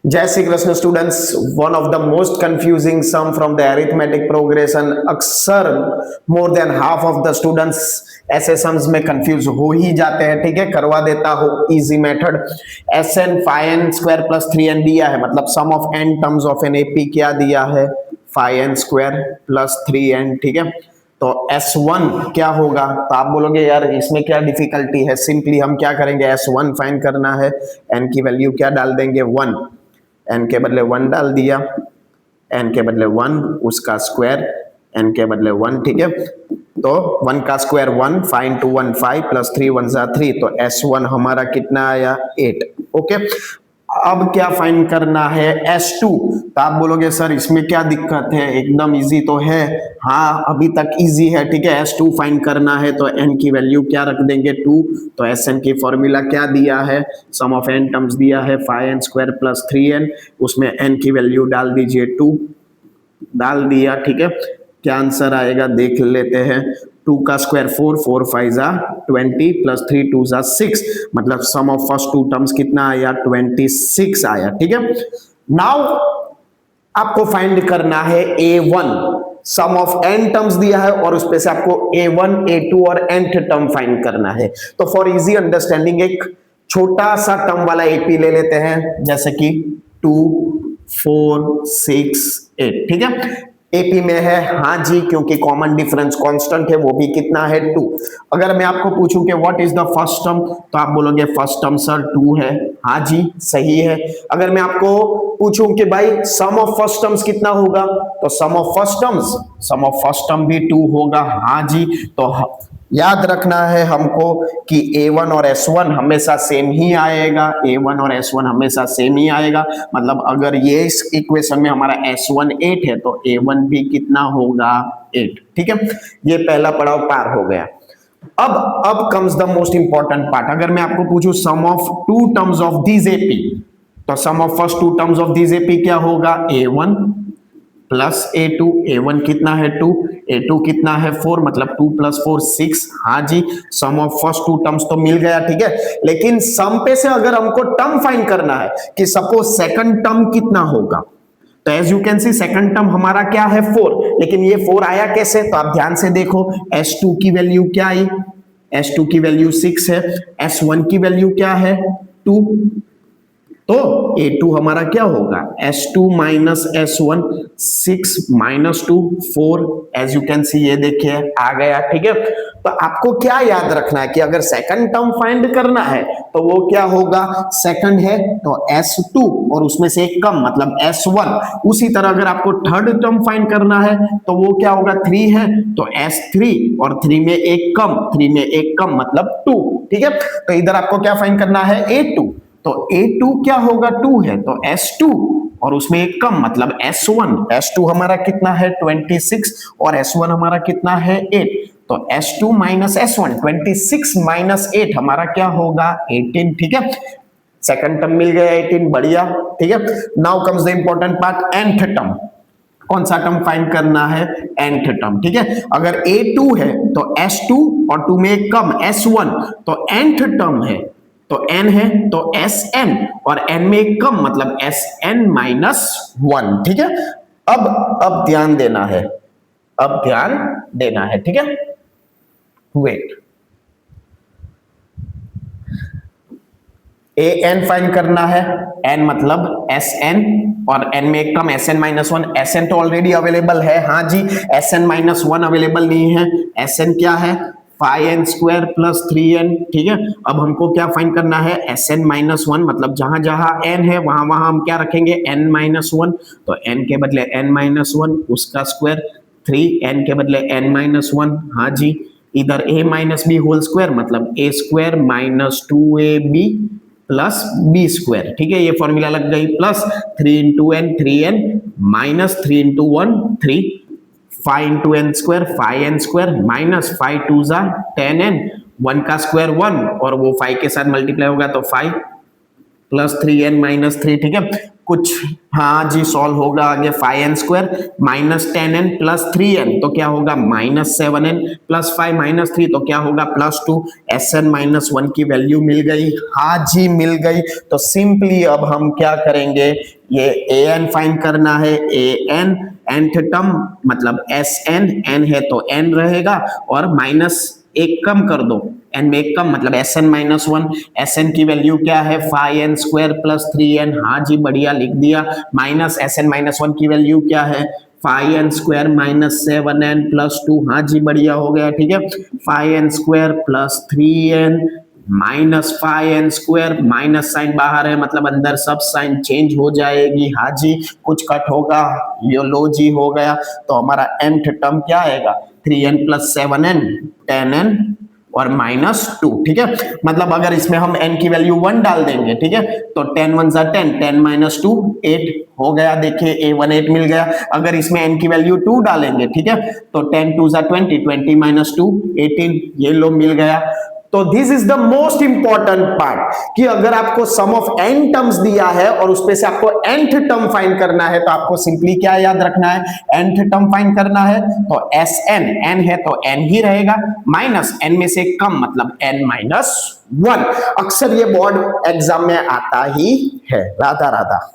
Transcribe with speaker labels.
Speaker 1: जय Shri Krishna students. One of the most confusing sum from the arithmetic progression. अक्सर more than half of the students ऐसे sums में confuse हो ही जाते हैं। ठीक है, करवा देता हो easy method. S N 5n² plus 3n दिया है, मतलब sum of n terms of an AP क्या दिया है, 5n² प्लस 3n। ठीक है, तो S1 क्या होगा? तो आप बोलोगे यार इसमें क्या डिफिकल्टी है, सिंपली हम क्या करेंगे, S1 फाइंड करना है। n की वैल्यू क्या डाल देंगे, 1। n के बदले 1 डाल दिया, n के बदले 1, उसका स्क्वायर, n के बदले 1। ठीक है, तो 1 का स्क्वायर 1, 5 इंटू 1 5 प्लस 3 1 जा 3, तो S1 हमारा कितना आया, 8। ओके, अब क्या फाइंड करना है, S2। तो आप बोलोगे सर इसमें क्या दिक्कत है, एकदम इजी तो है। हाँ अभी तक इजी है। ठीक है, S2 फाइंड करना है तो n की वैल्यू क्या रख देंगे, 2। तो Sn की फॉर्मूला क्या दिया है, सम ऑफ n टर्म्स दिया है 5n² प्लस 3n, उसमें n की वैल्यू डाल दीजिए 2, डाल दिया। ठीक है, क्या आंसर आएगा देख लेते हैं। 2 का स्क्वायर 4, 4 5 जा 20 प्लस 3 2 जा 6, मतलब sum of first two terms कितना आया, 26 आया। ठीक है, नाउ आपको फाइंड करना है A1। Some of n terms दिया है और उसपे से आपको A1 A2 और nth टर्म फाइंड करना है। तो फॉर इजी अंडरस्टैंडिंग एक छोटा सा टर्म वाला AP ले लेते हैं, जैसे कि 2 4 6 8। ठीक है, एपी में है, हाँ जी, क्योंकि कॉमन डिफरेंस कांस्टेंट है, वो भी कितना है, 2। अगर मैं आपको पूछूं कि what is the first term, तो आप बोलोगे फर्स्ट टर्म सर 2 है। हाँ जी सही है। अगर मैं आपको पूछूं कि भाई सम ऑफ फर्स्ट टर्म्स कितना होगा, तो सम ऑफ फर्स्ट टर्म भी 2 होगा। हाँ जी, तो याद रखना है हमको कि A1 और S1 हमेशा सेम ही आएगा, A1 और S1 हमेशा सेम ही आएगा। मतलब अगर ये इस इक्वेशन में हमारा S1 8 है तो A1 भी कितना होगा, 8। ठीक है, ये पहला पड़ाव पार हो गया। अब comes the most important part. अगर मैं आपको पूछूं sum of two terms of these AP, तो sum of first two terms of these AP क्या होगा, A1 प्लस A2। A1 कितना है 2, A2 कितना है 4, मतलब 2 प्लस 4 6। हाँ जी, सम ऑफ फर्स्ट टू टर्म्स तो मिल गया। ठीक है, लेकिन सम पे से अगर हमको टर्म फाइंड करना है कि सपोज सेकंड टर्म कितना होगा, तो as you can see second term हमारा क्या है 4, लेकिन ये 4 आया कैसे, तो आप ध्यान से देखो। S2 की वैल्यू क्या आई, S2 की वैल्यू 6 है, S1 की वैल्यू क्या है 2, तो A2 हमारा क्या होगा, S2 minus S1, 6 minus 2 4। As you can see ये देखिए आ गया। ठीक है, तो आपको क्या याद रखना है कि अगर सेकंड टर्म फाइंड करना है तो वो क्या होगा, सेकंड है तो S2 और उसमें से एक कम मतलब S1। उसी तरह अगर आपको थर्ड टर्म फाइंड करना है तो वो क्या होगा, 3 है तो S3 और 3 में एक कम, 3 में एक कम मतलब 2। ठीक है, तो इधर आपको क्या फाइंड करना है, A2। तो A2 क्या होगा, 2 है तो S2 और उसमें एक कम मतलब S1। S2 हमारा कितना है 26 और S1 हमारा कितना है 8, तो S2 माइनस S1, 26 माइनस 8 हमारा क्या होगा, 18। ठीक है, सेकंड टर्म मिल गया 18, बढ़िया। ठीक है, now comes the important part, nth term. कौन सा टर्म फाइंड करना है, nth टर्म। ठीक है, अगर A2 है तो S2 और 2 में एक कम S1, तो nth टर्म है तो n है तो Sn और n में एक कम मतलब Sn माइनस 1। ठीक है, अब ध्यान देना है, अब ध्यान देना है। ठीक है, वेट, an फाइंड करना है, n मतलब Sn और n में एक कम Sn माइनस 1। Sn तो ऑलरेडी अवेलेबल है, हाँ जी, Sn माइनस 1 अवेलेबल नहीं है। Sn क्या है, 5n² प्लस 3n। ठीक है, अब हमको क्या फाइंड करना है, Sn माइनस 1, मतलब जहां जहां n है वहां वहां हम क्या रखेंगे, n माइनस 1। तो n के बदले n माइनस 1 उसका स्क्वायर, 3n के बदले n माइनस 1। हाँ जी, इधर a minus B whole square मतलब a² minus 2ab plus b²। ठीक है, ये फॉर्मूला लग गई, plus 3 into n 3n minus 3 into 1 3, 5 into n² 5n² minus 5 2 जा 10n, 1 का स्क्वायर 1 और वो 5 के साथ मल्टीप्लाई होगा तो 5 प्लस 3n माइनस 3, ठीक है। कुछ हाँ जी सॉल्व होगा आगे 5n square minus 10n plus 3n तो क्या होगा माइनस 7n प्लस 5 माइनस 3 तो क्या होगा प्लस 2। Sn माइनस 1 की वैल्यू मिल गई, हाँ जी मिल गई। तो सिंपली अब हम क्या करेंगे, ये an फाइंड करना है, an nth टर्म मतलब Sn, n है तो n रहेगा और माइनस एक कम कर दो, n में एक कम मतलब Sn माइनस 1। Sn की वैल्यू क्या है 5n स्क्वायर प्लस 3n, हाँ जी बढ़िया लिख दिया। माइनस Sn माइनस 1 की वैल्यू क्या है 5n square minus 7n plus 2, हाँ जी बढ़िया हो गया, ठीक है। 5n square plus 3n minus 5n square, minus sign बाहर है मतलब अंदर सब साइन चेंज हो जाएगी, हाँ जी कुछ कट होगा, ये लो जी हो गया। तो हमारा nth टर्म क्या आएगा 3n प्लस 7n 10n और माइनस 2, ठीक है। मतलब अगर इसमें हम n की वैल्यू 1 डाल देंगे, ठीक है, तो 10 1 जा 10, 10 माइनस 2 8 हो गया, देखिए a1 8 मिल गया। अगर इसमें n की वैल्यू 2 डालेंगे, ठीक है, तो 10 2 जा 20, 20 माइनस 2 18, ये लो मिल गया। तो this is the most important part कि अगर आपको सम ऑफ n टर्म्स दिया है और उसमें से आपको nth टर्म फाइंड करना है तो आपको सिंपली क्या याद रखना है, nth टर्म फाइंड करना है तो Sn, n है तो n ही रहेगा, माइनस n में से कम मतलब n माइनस 1। अक्सर ये बोर्ड एग्जाम में आता ही है। राधा राधा।